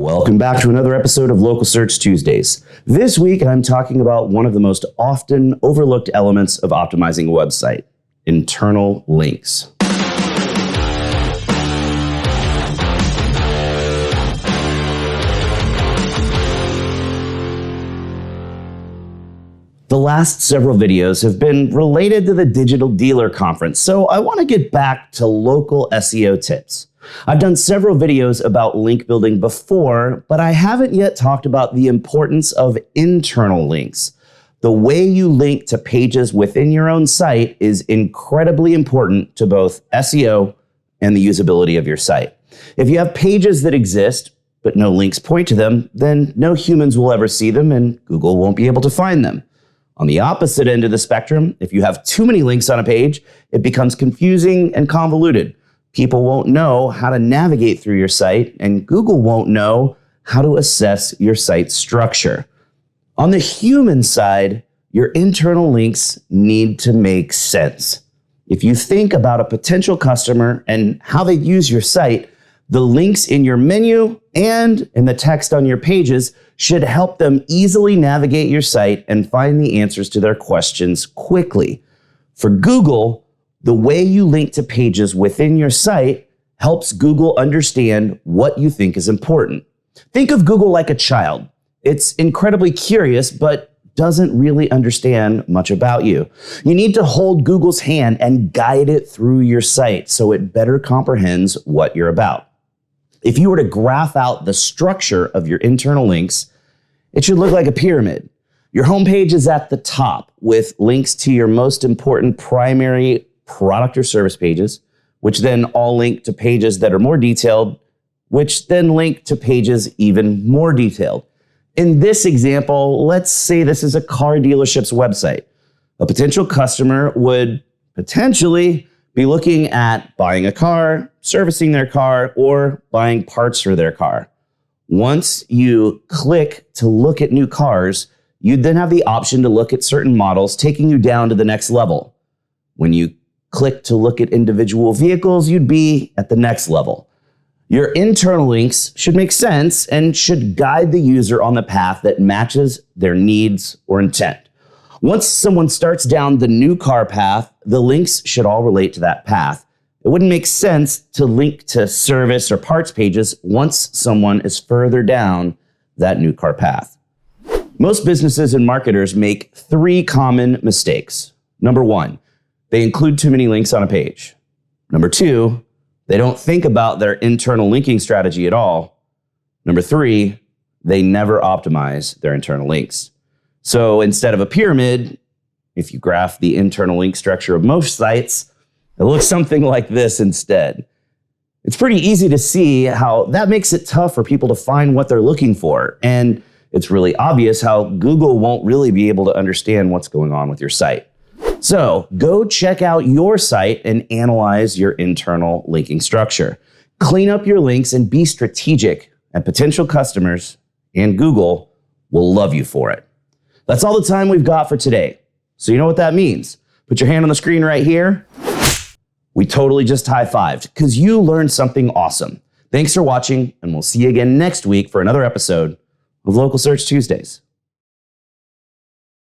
Welcome back to another episode of Local Search Tuesdays. This week, I'm talking about one of the most often overlooked elements of optimizing a website: internal links. The last several videos have been related to the Digital Dealer Conference, so I want to get back to local SEO tips. I've done several videos about link building before, but I haven't yet talked about the importance of internal links. The way you link to pages within your own site is incredibly important to both SEO and the usability of your site. If you have pages that exist, but no links point to them, then no humans will ever see them and Google won't be able to find them. On the opposite end of the spectrum, if you have too many links on a page, it becomes confusing and convoluted. People won't know how to navigate through your site, and Google won't know how to assess your site's structure. On the human side, your internal links need to make sense. If you think about a potential customer and how they use your site, the links in your menu and in the text on your pages should help them easily navigate your site and find the answers to their questions quickly. For Google, the way you link to pages within your site helps Google understand what you think is important. Think of Google like a child. It's incredibly curious, but doesn't really understand much about you. You need to hold Google's hand and guide it through your site so it better comprehends what you're about. If you were to graph out the structure of your internal links, it should look like a pyramid. Your homepage is at the top with links to your most important primary product or service pages, which then all link to pages that are more detailed, which then link to pages even more detailed. In this example, let's say this is a car dealership's website. A potential customer would potentially be looking at buying a car, servicing their car, or buying parts for their car. Once you click to look at new cars, you'd then have the option to look at certain models, taking you down to the next level. When you click to look at individual vehicles, you'd be at the next level. Your internal links should make sense and should guide the user on the path that matches their needs or intent. Once someone starts down the new car path, the links should all relate to that path. It wouldn't make sense to link to service or parts pages once someone is further down that new car path. Most businesses and marketers make three common mistakes. Number one, they include too many links on a page. Number two, they don't think about their internal linking strategy at all. Number three, they never optimize their internal links. So instead of a pyramid, if you graph the internal link structure of most sites, it looks something like this instead. It's pretty easy to see how that makes it tough for people to find what they're looking for. And it's really obvious how Google won't really be able to understand what's going on with your site. So go check out your site and analyze your internal linking structure. Clean up your links and be strategic, and potential customers and Google will love you for it. That's all the time we've got for today. So you know what that means. Put your hand on the screen right here. We totally just high-fived because you learned something awesome. Thanks for watching, and we'll see you again next week for another episode of Local Search Tuesdays.